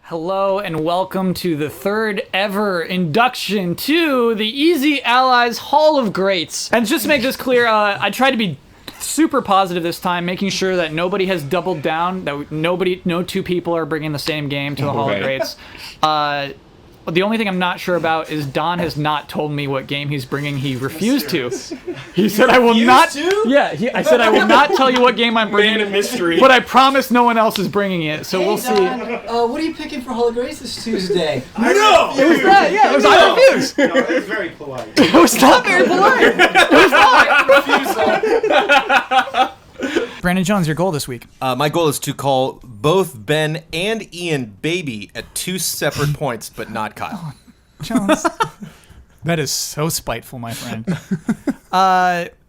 Hello and welcome to the third ever induction to the Easy Allies Hall of Greats. And just to make this clear, I tried to be super positive this time, making sure that nobody has doubled down, that no two people are bringing the same game to the Hall of Greats. The only thing I'm not sure about is Don has not told me what game he's bringing. He refused to. He said, "I will not." Yeah, I said, "I will not tell you what game I'm bringing." Man of mystery. But I promise no one else is bringing it. So we'll see. What are you picking for Hall of Grace this Tuesday? No! It was that. Yeah, it was. I refused. No, it was very polite. It was not very polite. It was not. Brandon Jones, your goal this week. My goal is to call both Ben and Ian baby at two separate points, but not Kyle. Jones. That is so spiteful, my friend.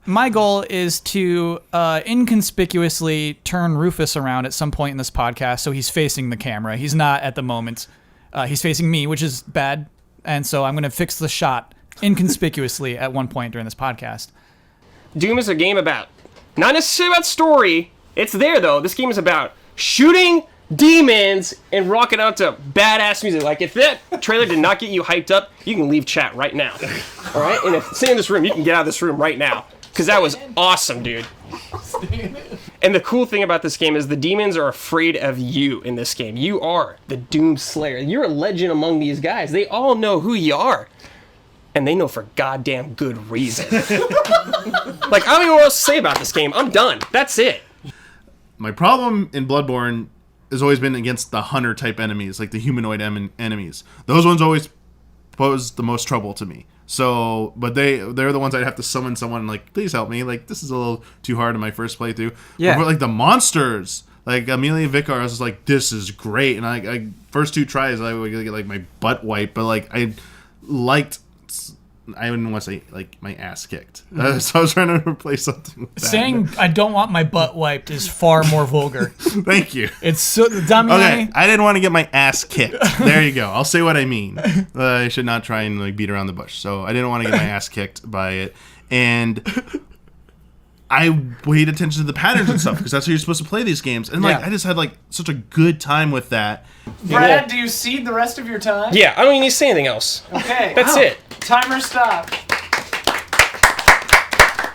My goal is to inconspicuously turn Rufus around at some point in this podcast so he's facing the camera. He's not at the moment. He's facing me, which is bad. And so I'm going to fix the shot inconspicuously at one point during this podcast. Doom is a game about, not necessarily about story. It's there, though. This game is about shooting demons and rocking out to badass music. Like, if that trailer did not get you hyped up, you can leave chat right now. All right? And if stay in this room, you can get out of this room right now. Because that was awesome, dude. And the cool thing about this game is the demons are afraid of you in this game. You are the Doom Slayer. You're a legend among these guys. They all know who you are. And they know for goddamn good reason. Like, I don't even know what else to say about this game. I'm done. That's it. My problem in Bloodborne has always been against the hunter-type enemies, like the humanoid enemies. Those ones always pose the most trouble to me. So, but they're the ones I'd have to summon someone like, please help me. Like, this is a little too hard in my first playthrough. Yeah. But like the monsters, like Amelia Vicar, I was like, this is great. And I first two tries, I would get like my butt wiped, but like I wouldn't want to say like my ass kicked. So I was trying to replace something with that. Saying I don't want my butt wiped is far more vulgar. Thank you. It's so dummy. Okay, I didn't want to get my ass kicked. There you go. I'll say what I mean. I should not try and like beat around the bush. So I didn't want to get my ass kicked by it, and I paid attention to the patterns and stuff because that's how you're supposed to play these games. And like I just had like such a good time with that. Brad, do you cede the rest of your time? Yeah, I don't even need to say anything else. Okay. That's it. Timer stop.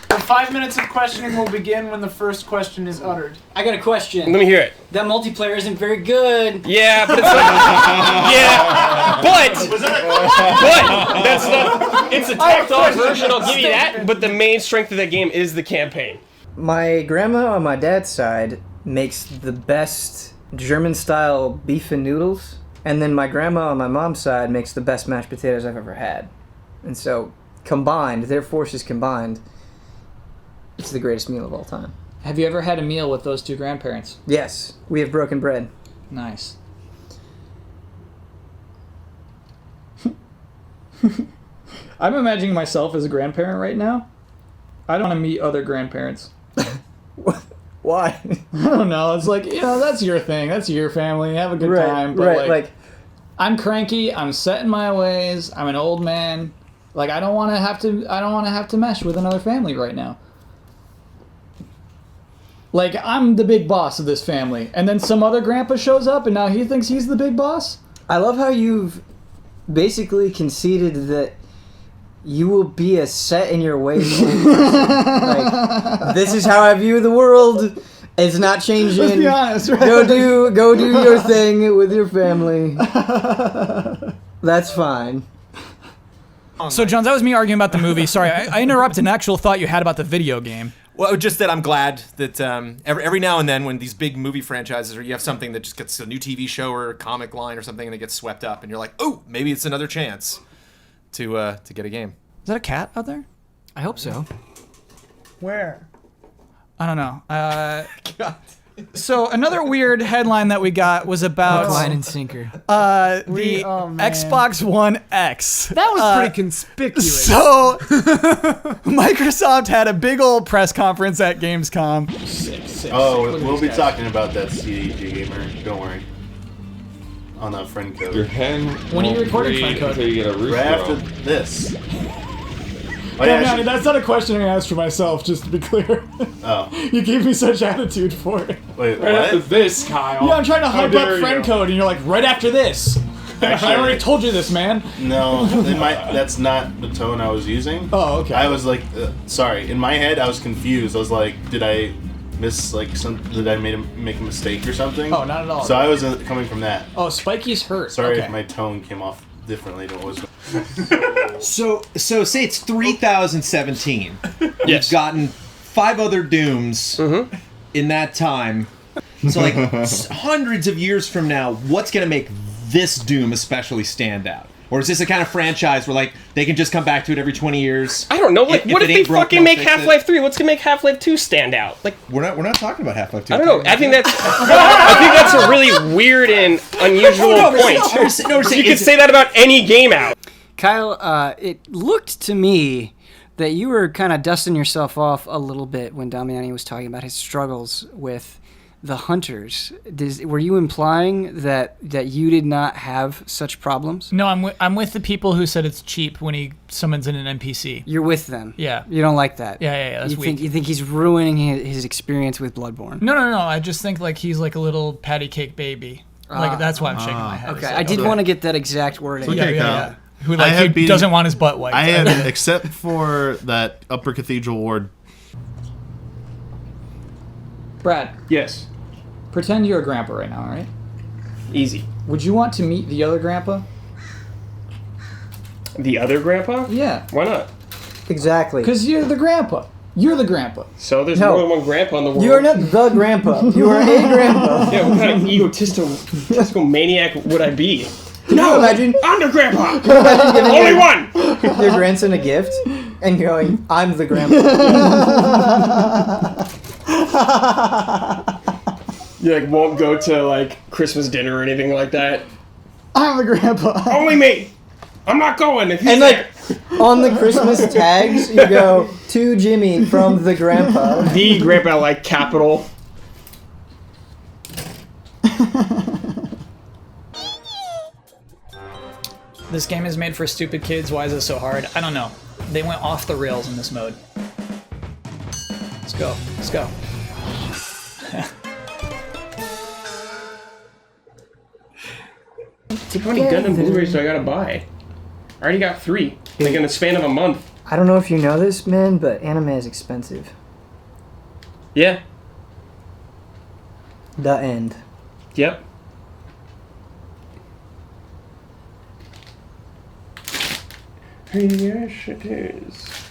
The 5 minutes of questioning will begin when the first question is uttered. I got a question. Let me hear it. That multiplayer isn't very good. Yeah, but it's like, yeah, but that's not. It's a tacked on version. I'll give you that. But the main strength of that game is the campaign. My grandma on my dad's side makes the best German-style beef and noodles, and then my grandma on my mom's side makes the best mashed potatoes I've ever had. And so, combined, their forces combined, it's the greatest meal of all time. Have you ever had a meal with those two grandparents? Yes, we have broken bread. Nice. I'm imagining myself as a grandparent right now. I don't want to meet other grandparents. Why? I don't know. It's like, that's your thing. That's your family. Have a good time. But like, I'm cranky. I'm set in my ways. I'm an old man. Like, I don't want to have to mesh with another family right now. Like, I'm the big boss of this family, and then some other grandpa shows up, and now he thinks he's the big boss? I love how you've basically conceded that you will be a set in your ways old person. Like, this is how I view the world. It's not changing. Let's be honest, right? Go do your thing with your family. That's fine. So, Jones, that was me arguing about the movie. Sorry, I interrupted an actual thought you had about the video game. Well, just that I'm glad that every now and then when these big movie franchises or you have something that just gets a new TV show or a comic line or something and it gets swept up and you're like, oh, maybe it's another chance to get a game. Is that a cat out there? I hope so. Where? I don't know. So another weird headline that we got was about Line and sinker. the man. Xbox One X. That was pretty conspicuous. So Microsoft had a big old press conference at Gamescom. We'll be talking about that CDG gamer. Don't worry. On that friend code. Your hen When are you won't recording breed friend code? until you get a rooster. Right after this. Oh, yeah, I mean, that's not a question I asked for myself, just to be clear. Oh. You gave me such attitude for it. Wait, Right after what? this, Kyle. Yeah, I'm trying to How hype dare up friend you. code, and you're like, right after this. Actually, I already told you this, man. No, that's not the tone I was using. Oh, okay. I was like, sorry. In my head, I was confused. I was like, did I miss like some? Did I make a mistake or something? Oh, not at all. So I was coming from that. Oh, Spikey's hurt. Sorry okay. if my tone came off differently than it was. So say it's 3017. Yes. You've gotten 5 other Dooms in that time. So like hundreds of years from now, what's gonna make this Doom especially stand out? Or is this a kind of franchise where like they can just come back to it every 20 years? I don't know. Like, what if it they ain't broke, fucking don't make fix it? Half-Life 3? What's gonna make Half-Life 2 stand out? Like, We're not talking about Half-Life 2. I don't know. I think that's a really weird and unusual point. You could say that about any game out. Kyle, it looked to me that you were kind of dusting yourself off a little bit when Damiani was talking about his struggles with the hunters. Were you implying that you did not have such problems? No, I'm with the people who said it's cheap when he summons in an NPC. You're with them. Yeah. You don't like that. Yeah, that's weak. You think he's ruining his experience with Bloodborne? No. I just think like he's like a little patty cake baby. Like that's why I'm shaking my head. Okay, I did want to get that exact wording. Okay, Kyle. Yeah. Who I like have who been- doesn't want his butt wiped. I have, except for that Upper Cathedral Ward. Brad, Yes. pretend you're a grandpa right now, all right? Easy. Would you want to meet the other grandpa? The other grandpa? Yeah. Why not? Exactly. Because you're the grandpa. You're the grandpa. So there's No. more than one grandpa in the world. You are not the grandpa. You are a grandpa. Yeah, what kind of egotistical maniac would I be? Can you imagine I'm the grandpa! giving Only one! your grandson a gift and going, I'm the grandpa? You like won't go to like Christmas dinner or anything like that. I'm the grandpa. Only me! I'm not going if he's And there. like on the Christmas tags, you go, to Jimmy from the grandpa. The grandpa like capital. This game is made for stupid kids. Why is it so hard? I don't know. They went off the rails in this mode. Let's go. Let's go. How many Gundam Blu-rays do I gotta buy? I already got 3. Like in the span of a month. I don't know if you know this, man, but anime is expensive. Yeah. The end. Yep. Yes, it is.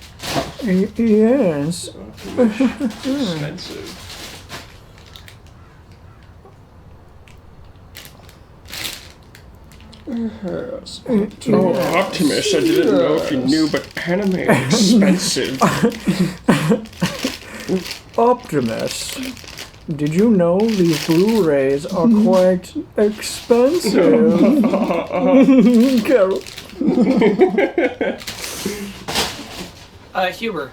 Yes. Expensive. Oh, Optimus, I didn't know if you knew, but anime is expensive. Optimus, did you know these Blu-rays are quite expensive? Carol. Huber.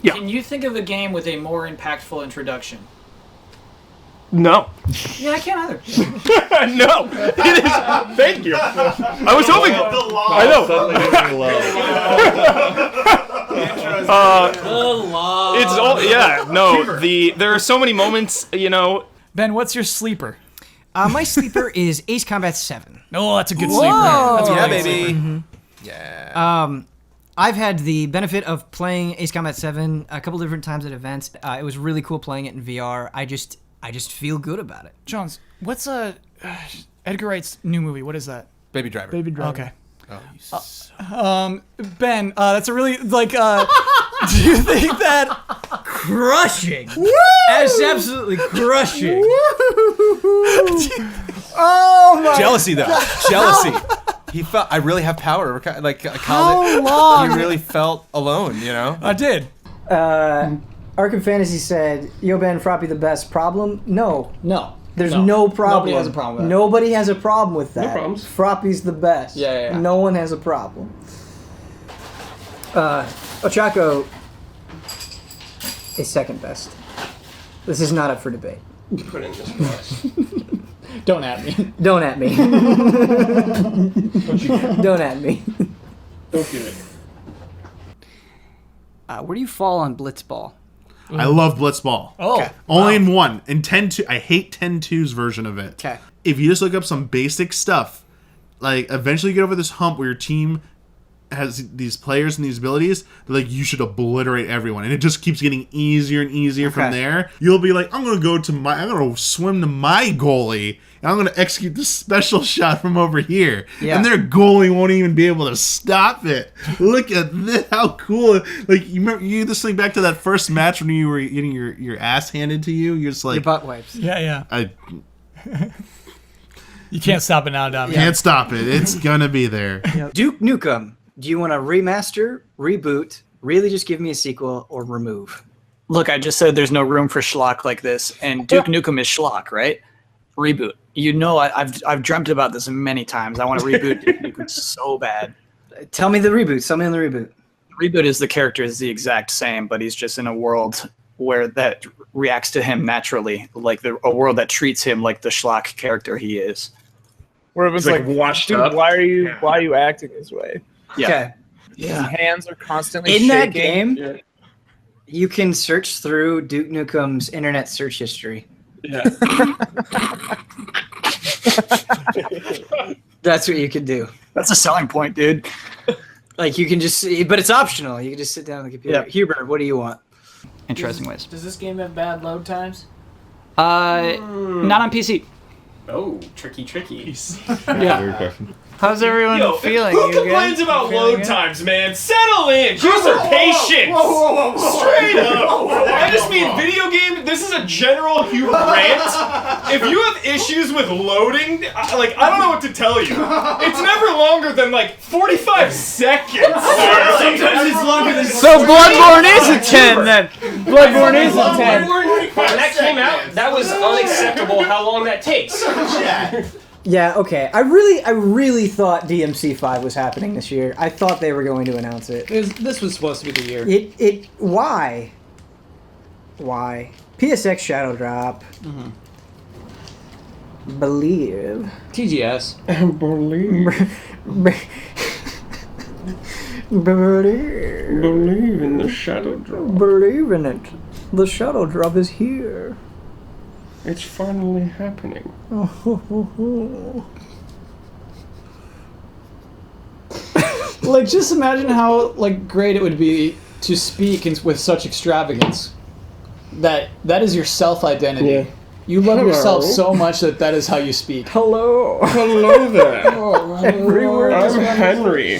Yeah. Can you think of a game with a more impactful introduction? No. Yeah, I can't either. No. It is. Thank you. I was hoping. I know. It's all. Yeah. No. There are so many moments. You know. Ben, what's your sleeper? My sleeper is Ace Combat 7. Oh, that's a good sleeper. That's a Yeah, good baby. sleeper. Yeah. I've had the benefit of playing Ace Combat 7 a couple different times at events. It was really cool playing it in VR. I just feel good about it. Jones, what's Edgar Wright's new movie? What is that? Baby Driver. Baby Driver. Okay. Oh, you s- Ben, that's a really like. Do you think that? Crushing! That's absolutely crushing. Oh my! Jealousy, though. Jealousy. He felt, I really have power. Like, I How called it. long? He really felt alone, you know? I did. Arkham Fantasy said, Yo Ben, Froppy the best. Problem? No. No. There's no problem. Nobody has a problem with that. Nobody has a problem with that. problems. Froppy's the best. Yeah. No one has a problem. Ochako is second best. This is not up for debate. Put in this glass. Don't at me. Don't at me. Don't at me. Don't do it. Where do you fall on Blitzball? I love Blitzball. Oh, Only in one. In 10-2, I hate 10-2's version of it. Okay. If you just look up some basic stuff, like eventually you get over this hump where your team has these players and these abilities, they're like, you should obliterate everyone. And it just keeps getting easier and easier from there. You'll be like, I'm going to swim to my goalie, and I'm going to execute this special shot from over here. Yeah. And their goalie won't even be able to stop it. Look at this, how cool. Like, you remember, you just think back to that first match when you were getting your ass handed to you. You're just like, Your butt wipes. yeah. I You can't stop it now, Dom. can't stop it. It's going to be there. Duke Nukem. Do you want to remaster, reboot, really just give me a sequel, or remove? Look, I just said there's no room for schlock like this, and Duke Nukem is schlock, right? Reboot. You know, I've dreamt about this many times. I want to reboot Duke Nukem so bad. Tell me the reboot. Tell me on the reboot. Reboot is the character is the exact same, but he's just in a world where that reacts to him naturally, like a world that treats him like the schlock character he is. Where everyone's It's, like, like, washed dude, up. why are you acting this way? Yeah. Okay. His hands are constantly In shaking. that game, you can search through Duke Nukem's internet search history. Yeah. That's what you can do. That's a selling point, dude. Like, you can just see, but it's optional. You can just sit down on the computer. Yeah. Hubert, what do you want? Interesting ways. Does this game have bad load times? Not on PC. Oh, tricky. Yeah. Weird question. How's everyone feeling? Who You good? complains about Feeling load good? times, man? Settle in. Use your patience. Straight up. I just mean video game. This is a general Hugh rant. If you have issues with loading, I don't know what to tell you. It's never longer than 45 seconds. Sometimes it's longer than. So Bloodborne is a 10 then. Bloodborne is a 10. When that came out, that was unacceptable how long that takes. Yeah, okay. I really thought DMC5 was happening this year. I thought they were going to announce it. This was supposed to be the year. Why? Why? PSX Shadow Drop. Believe. TGS. Believe in the shadow drop. Believe in it. The Shadow Drop is here. It's finally happening. Like, just imagine how great it would be to speak with such extravagance. That is your self-identity. Yeah. You love Hello. yourself so much that is how you speak. Hello. Hello there. Everywhere. I'm Henry.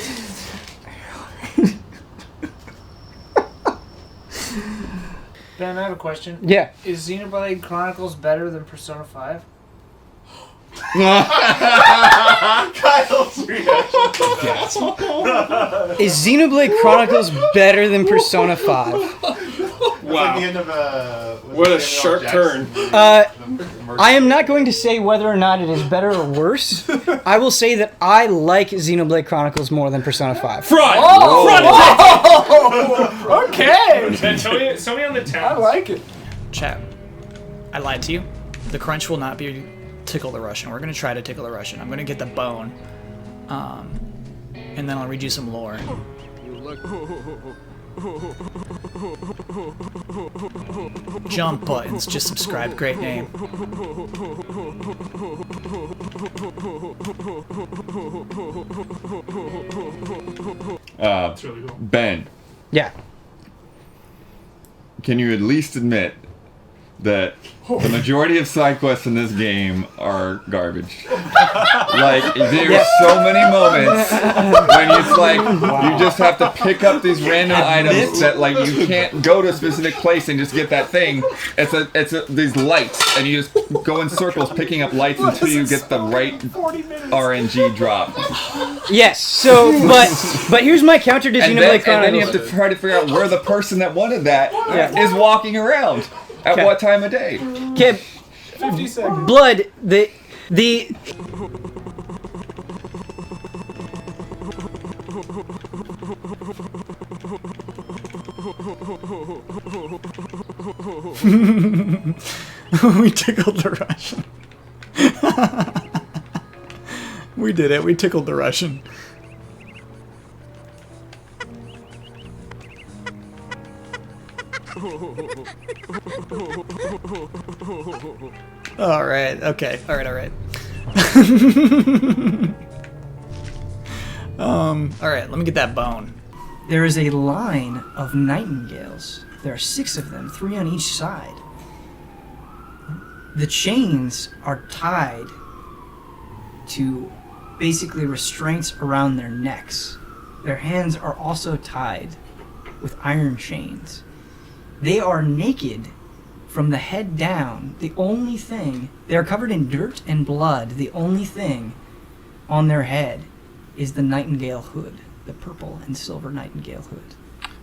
Ben, I have a question. Yeah. Is Xenoblade Chronicles better than Persona 5? Is Xenoblade Chronicles better than Persona 5? Wow. end of What a sharp turn. I am not going to say whether or not it is better or worse. I will say that I like Xenoblade Chronicles more than Persona 5. Fraud! Okay. Show me on the tab. like it. Chat. I lied to you. The crunch will not be tickle the Russian. We're gonna try to tickle the Russian. I'm gonna get the bone. And then I'll read you some lore. Jump buttons. Just subscribe. Great name. Ben, Yeah. can you at least admit that the majority of side quests in this game are garbage? There's so many moments when it's you just have to pick up these random items that you can't go to a specific place and just get that thing. It's these lights, and you just go in circles picking up lights until you get the right RNG drop. Yes. So, but here's my counter to Xenoblade And then you Chronicles. have to try to figure out where the person that wanted that is walking around. At Okay. what time of day? Okay. 50 seconds. Blood. The. We tickled the Russian. We did it. We tickled the Russian. All right. Okay. All right. All right. Let me get that bone. There is a line of nightingales. There are 6 of them, 3 on each side. The chains are tied to basically restraints around their necks. Their hands are also tied with iron chains. They are naked from the head down. The only thing, they are covered in dirt and blood. The only thing on their head is the nightingale hood, the purple and silver nightingale hood.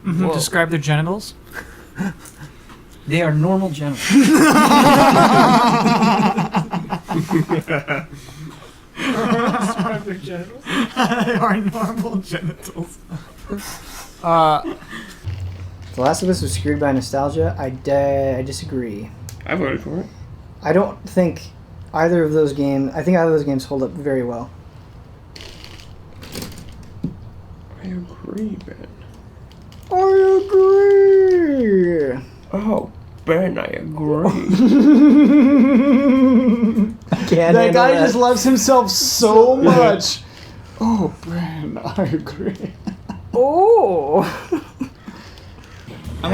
Mm-hmm. Describe their genitals. They are normal genitals. Describe their genitals. They are normal genitals. The Last of Us was screwed by nostalgia. I disagree. I voted for it. I don't think either of those games. I think either of those games hold up very well. I agree, Ben. I agree. Oh, Ben, I agree. That guy just loves himself so much. Oh, Ben, I agree. Oh. I'm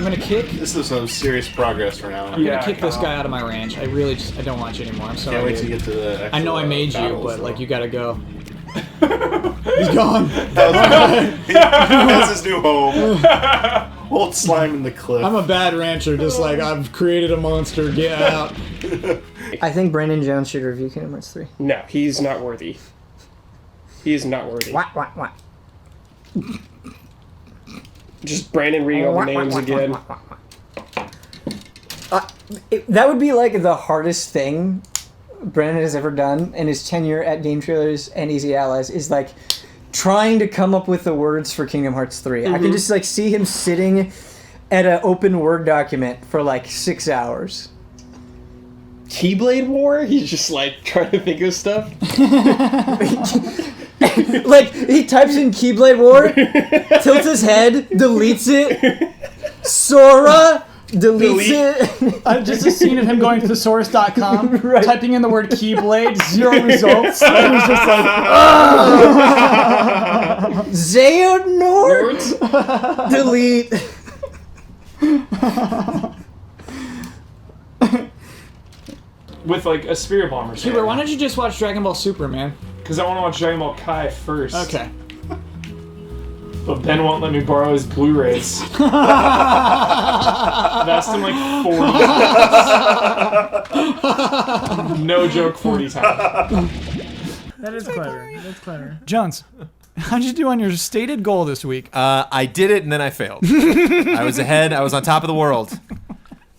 gonna kick. This is some serious progress for now. I'm gonna kick this guy out of my ranch. I really just I don't want you anymore. I'm sorry. Can't wait to dude. get to the actual, I know I made you, battles, but though. like you gotta go. He's gone. He has his new home. Old slime in the cliff. I'm a bad rancher. Just like I've created a monster. Get out. I think Brandon Jones should review Kingdom Hearts 3. No, he's not worthy. He is not worthy. What? Just Brandon reading all the names again. That would be like the hardest thing Brandon has ever done in his tenure at Game Trailers and Easy Allies is like trying to come up with the words for Kingdom Hearts 3. I can just like see him sitting at an open Word document for like 6 hours. Keyblade War? He's just like trying to think of stuff. Like he types in Keyblade War, tilts his head, deletes it. Sora deletes it. I've just a scene of him going to thesaurus.com, Right. typing in the word Keyblade, 0 results. And he's just like, Xehanort delete. With like a spear bomb or something. Hubert, why don't you just watch Dragon Ball Super, man? Because I want to watch Dragon Ball Kai first. Okay. But Ben won't let me borrow his Blu-rays. I've asked him like 40 times. No joke, 40 times. That is clever. That's clever. Jones, how'd you do on your stated goal this week? I did it and then I failed. I was ahead. I was on top of the world.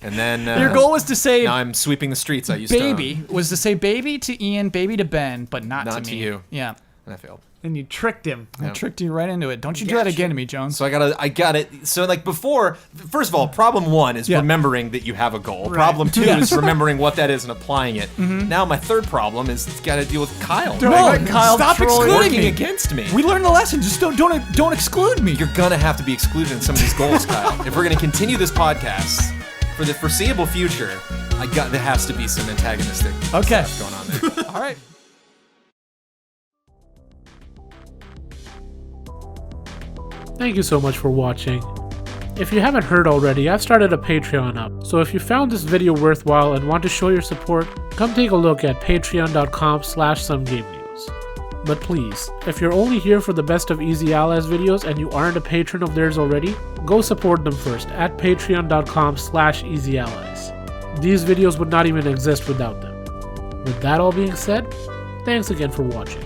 And then Your goal was to say now I'm sweeping the streets. I used baby, was to say baby to Ian, baby to Ben, but not Not to to me. you. Yeah. and I failed. And you tricked him. I tricked you right into it. Don't you do that again to me, Jones. So I got it. So like before, first of all, problem one is remembering that you have a goal. Right. Problem two Yes. is remembering what that is and applying it. Now my third problem is got to deal with Kyle. No, Kyle stop trolling. excluding Working me. against me. We learned the lesson. Just don't exclude me. You're gonna have to be excluded in some of these goals, Kyle. If we're gonna continue this podcast for the foreseeable future, there has to be some antagonistic stuff going on there. All right. Thank you so much for watching. If you haven't heard already, I've started a Patreon up, so if you found this video worthwhile and want to show your support, come take a look at patreon.com/SomeGameNews. But please, if you're only here for the Best of Easy Allies videos and you aren't a patron of theirs already, go support them first at patreon.com/EasyAllies. These videos would not even exist without them. With that all being said, thanks again for watching.